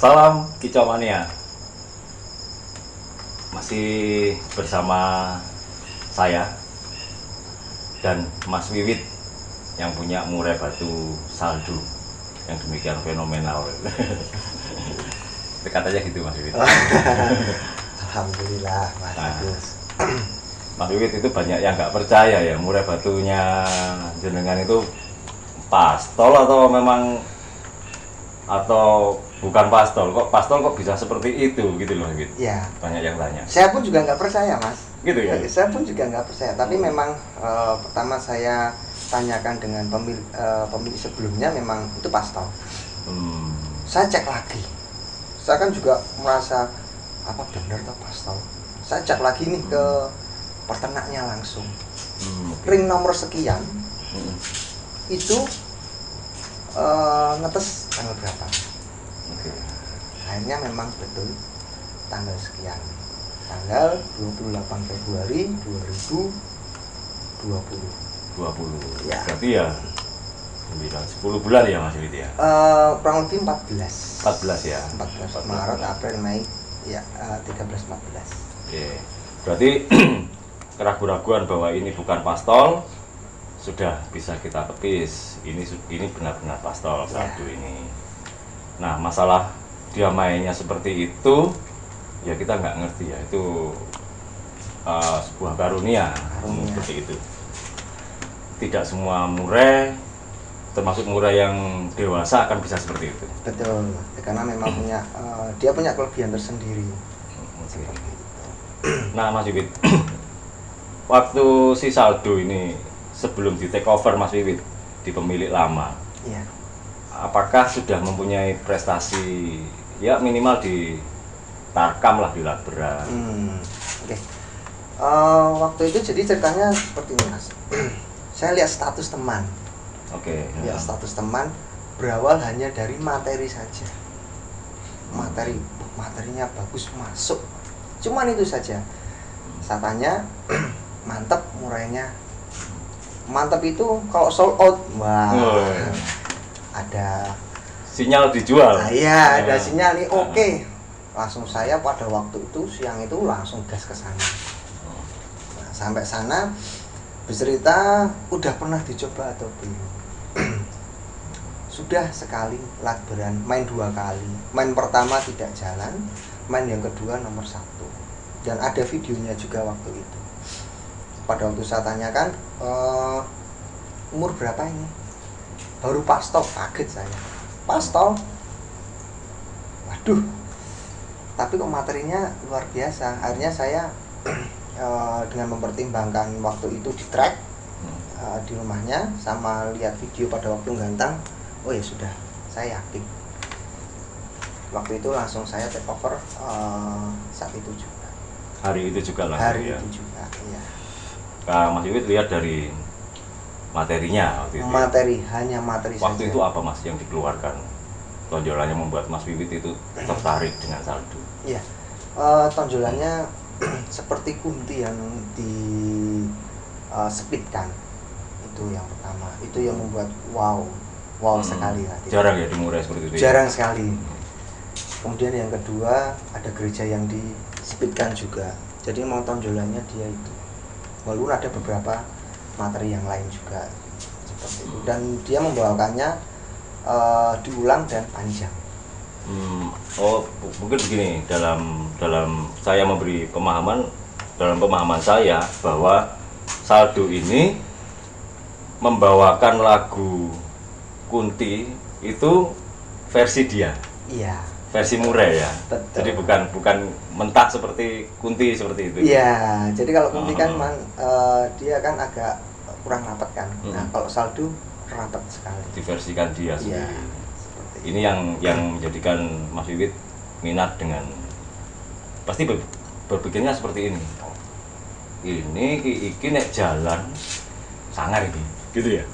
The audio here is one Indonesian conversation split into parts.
Salam Kicau Mania. Masih bersama saya dan Mas Wiwit yang punya murai batu saldo yang demikian fenomenal. Dekat aja gitu Mas Wiwit. Alhamdulillah Mas Agus. Mas Wiwit itu banyak yang nggak percaya ya murai batunya jenengan itu pastol atau memang atau bukan pastol, kok bisa seperti itu gitu loh gitu. Ya. Banyak yang tanya. Saya pun juga nggak percaya Mas. Gitu ya. Saya pun juga nggak percaya. Tapi memang pertama saya tanyakan dengan pemilik sebelumnya memang itu pastol. Saya cek lagi. Saya kan juga merasa apa benar tuh pastol. Saya cek lagi nih ke peternaknya langsung. Ring nomor sekian itu ngetes tanggal berapa. Akhirnya memang betul tanggal sekian, tanggal 28 Februari 2020 ya. Berarti ya 10 bulan ya Mas Wid ya? Kurang lebih 14 ya? 14 Maret, April, Mei ya, 13-14. Oke, berarti keraguan-keraguan bahwa ini bukan pastol sudah bisa kita tepis. Ini benar-benar pastol saldo ini. Nah, masalah dia mainnya seperti itu ya kita nggak ngerti ya, itu sebuah karunia. Seperti itu. Tidak semua murai, termasuk murai yang dewasa akan bisa seperti itu. Betul, karena memang dia punya kelebihan tersendiri. Nah Mas Wiwit, waktu si saldo ini sebelum di take over Mas Wiwit di pemilik lama, ya. Apakah sudah mempunyai prestasi ya minimal di Tarkam lah, di Labra? Oke. Waktu itu jadi ceritanya seperti ini Mas. Saya lihat status teman. Oke. Ya, status teman berawal hanya dari materi saja. Materinya bagus, masuk. Cuman itu saja. Saya tanya, mantep murainya. Mantep itu kalau sold out, wah. Ada sinyal dijual. Iya, ada sinyal nih. Oke. Langsung saya pada waktu itu siang itu langsung gas ke sana. Nah, sampai sana bercerita udah pernah dicoba atau belum? Sudah sekali Labran, main 2 kali. Main pertama tidak jalan, main yang kedua nomor 1. Dan ada videonya juga waktu itu. Pada waktu saya tanyakan, umur berapa ini? Baru pastol, kaget saya. Pastol? Waduh. Tapi kok materinya luar biasa. Akhirnya saya dengan mempertimbangkan waktu itu di track di rumahnya sama lihat video pada waktu gantang, oh ya sudah, saya yakin. Waktu itu langsung saya take over saat itu juga. Hari itu juga langsung. Hari ya. itu juga, iya. Mas Wiwit lihat dari materinya waktu itu. Hanya materi waktu saja. itu apa Mas yang dikeluarkan? Tonjolannya membuat Mas Wiwit itu tertarik dengan saldo. Iya. Tonjolannya seperti kunti yang di speedkan. Itu yang pertama. Itu yang membuat wow sekali hati. Jarang ya di murai seperti itu. Jarang sekali. Kemudian yang kedua ada gereja yang di speedkan juga. Jadi memang tonjolannya dia itu. Walaupun ada beberapa materi yang lain juga seperti itu. Dan dia membawakannya diulang dan panjang. Mungkin begini, dalam saya memberi pemahaman, dalam pemahaman saya bahwa saldo ini membawakan lagu Kunti itu versi dia. Iya. Versi murai ya. Betul. Jadi bukan mentah seperti Kunti seperti itu. Iya. Jadi kalau Kunti kan dia kan agak kurang rapat kan. Nah, kalau saldo rapat sekali. Diversikan dia sendiri. Iya. Ini yang menjadikan Mas Wiwit minat dengan, pasti berpikirnya seperti ini. Ini iki nek jalan sangar ini, gitu ya.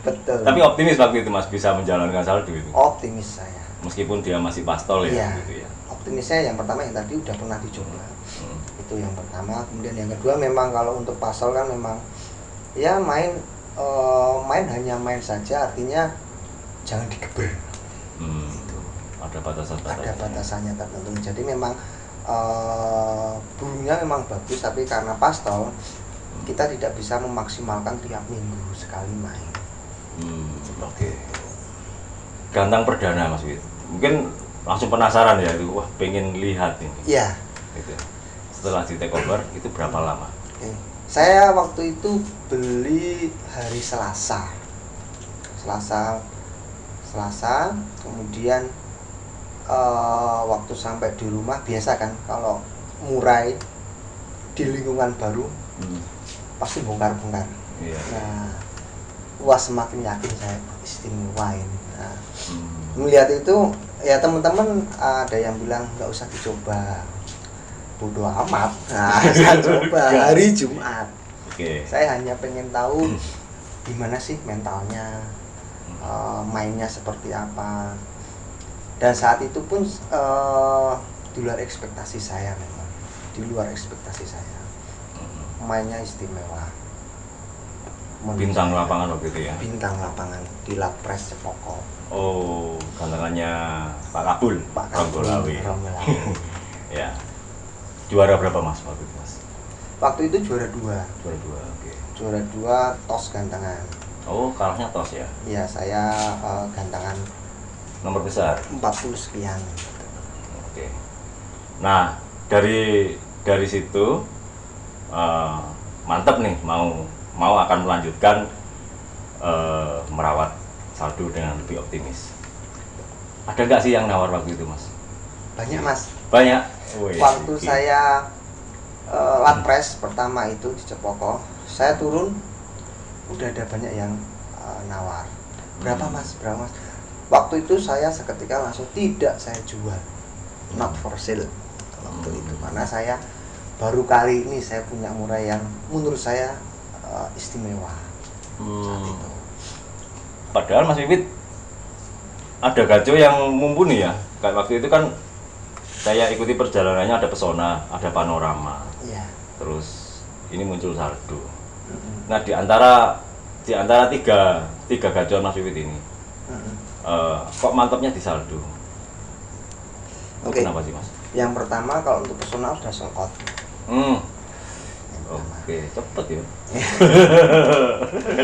Betul. Tapi optimis waktu itu Mas bisa menjalankan saldo itu. Optimis saya. Meskipun dia masih pastol ya, Iya. gitu ya. Optimisnya yang pertama yang tadi udah pernah dicoba. Itu yang pertama. Kemudian yang kedua memang kalau untuk pastol kan memang ya main hanya main saja, artinya jangan digeber. Gitu. Ada batasan-batasannya. Ada batasannya tertentu. Jadi memang burungnya memang bagus, tapi karena pastol kita tidak bisa memaksimalkan tiap minggu sekali main. Oke. Gantang perdana Mas Wid. Mungkin langsung penasaran ya itu, wah pengen lihat ini. Iya. Gitu. Setelah di take over itu berapa lama? Oke. Saya waktu itu beli hari Selasa, kemudian waktu sampai di rumah biasa kan kalau murai di lingkungan baru pasti bongkar-bongkar. Iya. Nah, wah semakin yakin saya istimewa ini. Nah, melihat itu ya teman-teman ada yang bilang nggak usah dicoba, bodoh amat. Nah, saya coba hari Jumat. Oke. Saya hanya pengen tahu gimana sih mentalnya, mainnya seperti apa. Dan saat itu pun di luar ekspektasi saya memang, di luar ekspektasi saya. Mainnya istimewa. Bintang lapangan waktu itu ya. Bintang lapangan di Lapres Cepoko. Oh, gantangannya Pak Kabul, Pak Kabul Ronggolawe. Ya. Juara berapa Mas waktu itu Mas? Waktu itu juara 2. Juara 2, oke. Juara 2 tos gantangan. Oh, kalahnya tos ya? Iya, saya gantangan Nomor besar. 40 sekian. Oke. Nah, dari situ mantap nih, mau akan melanjutkan merawat saldo dengan lebih optimis. Ada nggak sih yang nawar waktu itu Mas? Banyak Mas. Banyak. Wih, Waktu oke. saya Lapres pertama itu di Cepoko, saya turun udah ada banyak yang nawar. Berapa Mas? Berapa Mas? Waktu itu saya seketika langsung tidak saya jual, not for sale waktu itu, karena saya baru kali ini saya punya murai yang menurut saya istimewa saat itu. Padahal Mas Wibit ada gajo yang mumpuni ya. Kayak waktu itu kan saya ikuti perjalanannya, ada pesona, ada panorama. Iya. Terus ini muncul saldo. Nah, di antara tiga gajoan Mas Wibit ini, kok mantapnya di saldo? Oke. Kenapa sih Mas? Yang pertama kalau untuk pesona sudah sold out. Oke, cepet ya.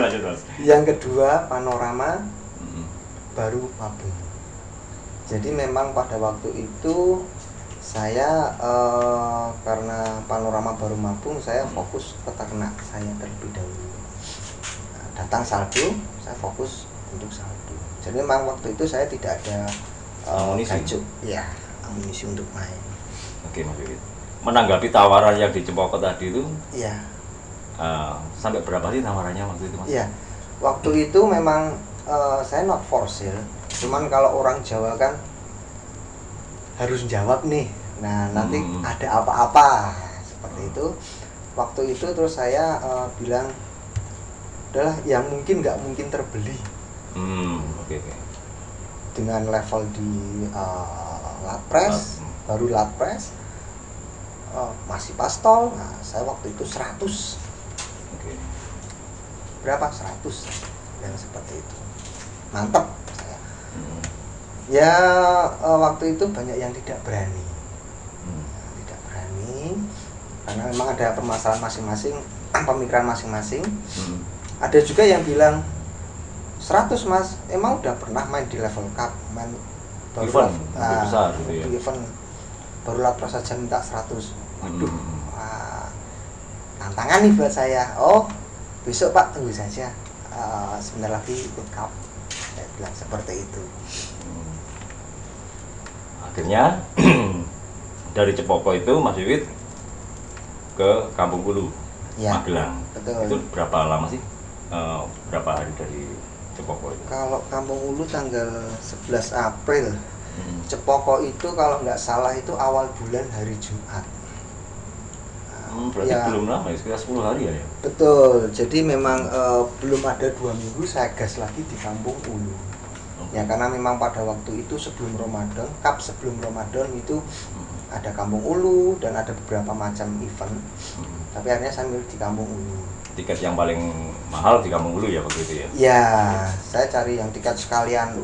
Lanjut Mas. Yang kedua panorama baru mabung. Jadi memang pada waktu itu saya karena panorama baru mabung, saya fokus ke ternak saya terlebih dahulu. Nah, datang saldo, saya fokus untuk saldo. Jadi memang waktu itu saya tidak ada amunisi. Ya, amunisi untuk main. Oke Mas Wibit. Menanggapi tawaran yang di Cepoko tadi itu, Iya. sampai berapa sih tawarannya waktu itu Mas? Iya. Waktu itu memang saya not for sale. Cuman kalau orang Jawa kan harus jawab nih. Nah, nanti ada apa-apa seperti itu. Waktu itu terus saya bilang, udahlah yang mungkin nggak mungkin terbeli. Oke. Dengan level di Lapres, baru Lapres, masih pastol. Nah, saya waktu itu 100. Oke. Berapa? 100 yang seperti itu. Mantap saya. Ya waktu itu banyak yang tidak berani. Tidak berani karena memang ada permasalahan masing-masing, pemikiran masing-masing. Ada juga yang bilang 100 Mas, emang udah pernah main di level cup, main baru Event besar gitu ya. event baru Lapres saja minta 100. Waduh, tantangan nih buat saya. Oh, besok Pak tunggu saja, sebentar lagi ikut cup. Saya bilang seperti itu. Akhirnya dari Cepoko itu Mas Wibit ke Kampung Hulu, Ya, Magelang. betul. Itu berapa lama sih? Berapa hari dari Cepoko itu? Kalau Kampung Hulu tanggal 11 April, Cepoko itu kalau nggak salah itu awal bulan hari Jumat. Berarti Ya. belum lama ya, sekitar 10 hari ya? Betul, jadi memang belum ada 2 minggu saya gas lagi di Kampung Hulu. Ya karena memang pada waktu itu sebelum Ramadan, cup sebelum Ramadan itu ada Kampung Hulu dan ada beberapa macam event. Tapi akhirnya saya milih di Kampung Ulu. Tiket yang paling mahal di Kampung Ulu ya waktu itu ya? Ya, saya cari yang tiket sekalian,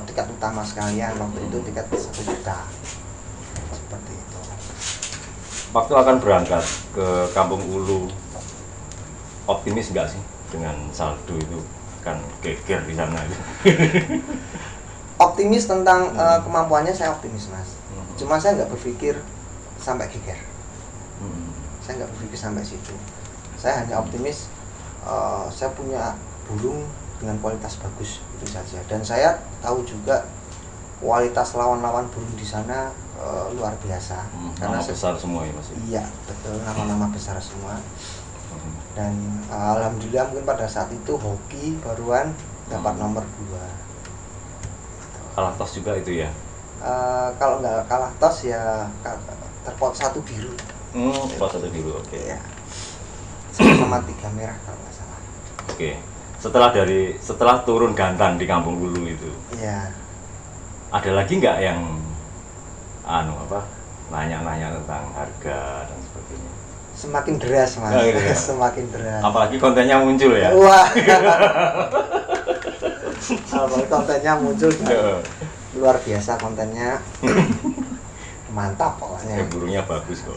tiket utama sekalian. Waktu itu tiket 1 juta. Seperti itu. Waktu akan berangkat ke Kampung Ulu, optimis nggak sih dengan saldo itu kan geger di sana? Optimis tentang kemampuannya, saya optimis mas. Cuma saya nggak berpikir sampai geger. Saya nggak berpikir sampai situ. Saya hanya optimis, saya punya burung dengan kualitas bagus itu saja. Dan saya tahu juga kualitas lawan-lawan burung di sana luar biasa. Karena besar semua ya mas? Iya betul, nama-nama besar semua. Dan alhamdulillah mungkin pada saat itu hoki baruan dapat nomor 2. Kalah tos juga itu ya? Kalau nggak kalah tos ya terpot 1 biru. Terpot 1 biru, oke. Iya. Sama 3 merah kalau nggak salah. Oke. Setelah turun gantang di Kampung Ulu itu, Iya. ada lagi nggak yang nanya-nanya tentang harga dan sebagainya? Semakin deras mas. Oh, iya. Semakin deras. Apalagi kontennya muncul ya? Wah. Apalagi kontennya muncul kan? Luar biasa kontennya. Mantap pokoknya. Burungnya bagus kok.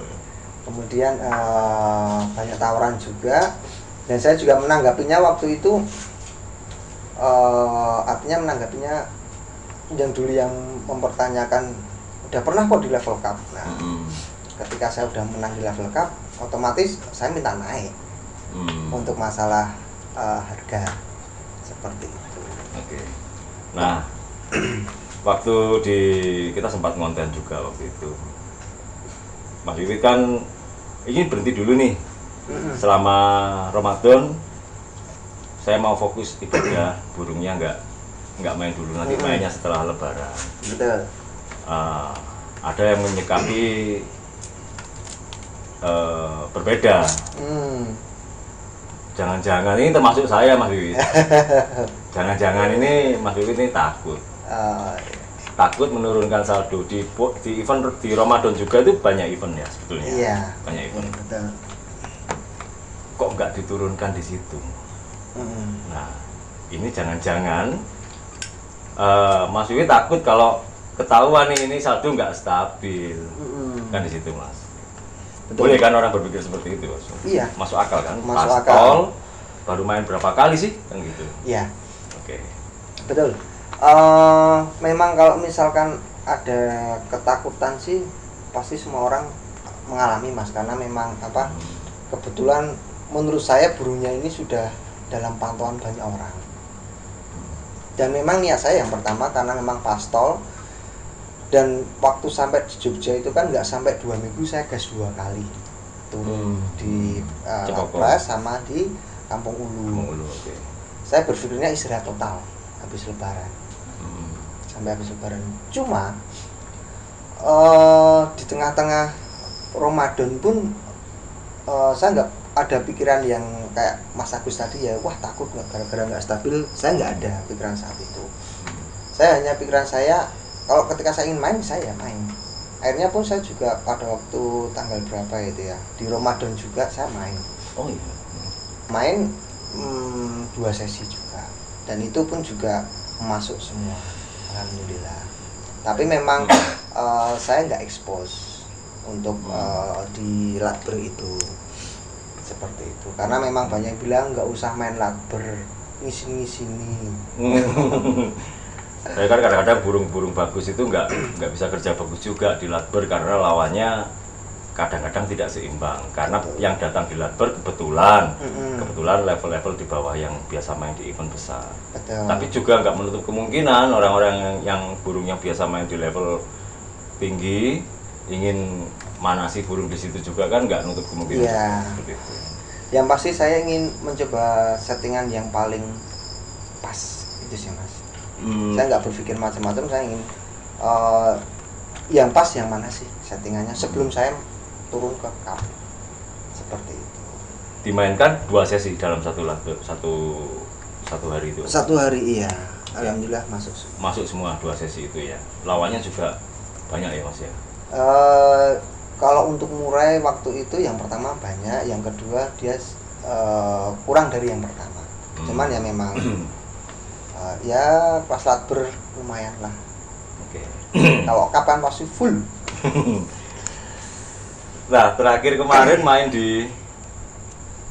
Kemudian banyak tawaran juga, dan saya juga menanggapinya waktu itu, artinya menanggapinya yang dulu yang mempertanyakan udah pernah kok di level cup. Nah, ketika saya udah menang di level cup, otomatis saya minta naik untuk masalah harga seperti itu. Oke. Nah, waktu kita sempat ngonten juga waktu itu. Mas Wiwit kan ingin berhenti dulu nih. Selama Ramadan saya mau fokus ibadah, burungnya nggak main dulu, nanti mainnya setelah Lebaran. Betul. Ada yang menyikapi berbeda. Jangan-jangan ini termasuk saya Mas Wiwit. Jangan-jangan ini Mas Wiwit ini takut menurunkan saldo di event di Ramadan juga itu banyak event ya sebetulnya. Iya. Banyak event. Betul. Kok nggak diturunkan di situ? Nah, ini jangan-jangan Mas Wiwit takut kalau ketahuan ini saldo nggak stabil, kan di situ Mas. Betul. Boleh kan orang berpikir seperti itu Mas? Iya. Masuk akal kan? Masuk Pastol, akal. baru main berapa kali sih kan gitu? Iya. Oke. Betul. Memang kalau misalkan ada ketakutan sih pasti semua orang mengalami mas, karena memang kebetulan menurut saya burungnya ini sudah dalam pantauan banyak orang. Dan memang niat saya yang pertama karena memang pastol, dan waktu sampai di Jogja itu kan nggak sampai 2 minggu saya gas 2 kali turun di Lapras sama di Kampung Ulu. Okay. Saya berpikirnya istirahat total habis Lebaran. Sampai habis Lebaran. Cuma di tengah-tengah Ramadan pun saya nggak ada pikiran yang kayak Mas Agus tadi ya, wah takut nggak gara-gara nggak stabil. Saya nggak ada pikiran saat itu. Saya hanya pikiran saya kalau ketika saya ingin main, saya main. Akhirnya pun saya juga pada waktu tanggal berapa itu ya, di Ramadan juga saya main. Oh iya. Main 2 sesi juga, dan itu pun juga masuk semua, alhamdulillah. Tapi memang saya nggak expose untuk di latber itu seperti itu, karena memang banyak yang bilang nggak usah main latber, ngisi-ngisini. Saya kan kadang-kadang burung-burung bagus itu nggak bisa kerja bagus juga di latber karena lawannya kadang-kadang tidak seimbang, karena yang datang di latber kebetulan level-level di bawah yang biasa main di event besar. Betul. Tapi juga nggak menutup kemungkinan orang-orang yang burungnya biasa main di level tinggi ingin manasi burung di situ juga kan nggak nutup kemungkinan. Iya. Seperti itu. Yang pasti saya ingin mencoba settingan yang paling pas itu sih mas. Saya nggak berpikir macam-macam, saya ingin yang pas yang mana sih settingannya sebelum saya turun ke cup seperti itu. Dimainkan 2 sesi dalam satu hari itu. Satu hari iya, alhamdulillah masuk. Masuk semua 2 sesi itu ya. Lawannya juga banyak ya mas ya. Kalau untuk murai waktu itu yang pertama banyak, yang kedua dia kurang dari yang pertama. Cuman ya memang ya pas latber lumayan lah. Oke. Kalau kapan pasti full. Nah, terakhir kemarin main di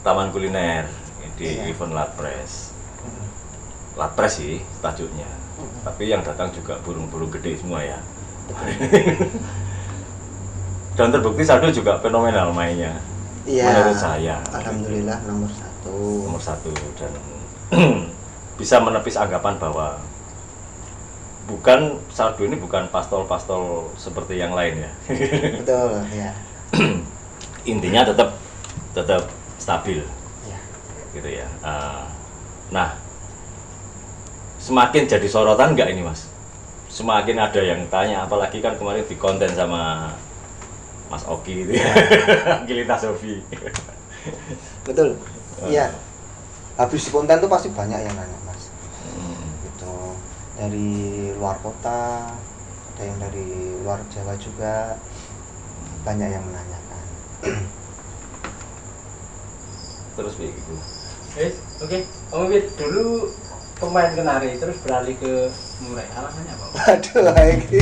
Taman Kuliner di Iya. event Latpres. Latpres sih tajuknya. Tapi yang datang juga burung-burung gede semua ya. Dan terbukti Saldo juga fenomenal mainnya. Iya. Menurut saya. Alhamdulillah nomor 1. Nomor 1 dan bisa menepis anggapan bahwa Saldo ini bukan pastol-pastol seperti yang lain ya. Betul, ya. Intinya tetap stabil Ya. gitu ya. Nah, semakin jadi sorotan nggak ini Mas? Semakin ada yang tanya, apalagi kan kemarin di konten sama Mas Oki gitu ya. Gilita Sofi. Betul. Iya. Habis konten tuh pasti banyak yang nanya, Mas. Gitu. Dari luar kota, ada yang dari luar Jawa juga. Banyak yang menanyakan. Terus begitu. Oke. Om Wid dulu pemain kenari terus beralih ke murai. Alasannya apa? Aduh, lagi.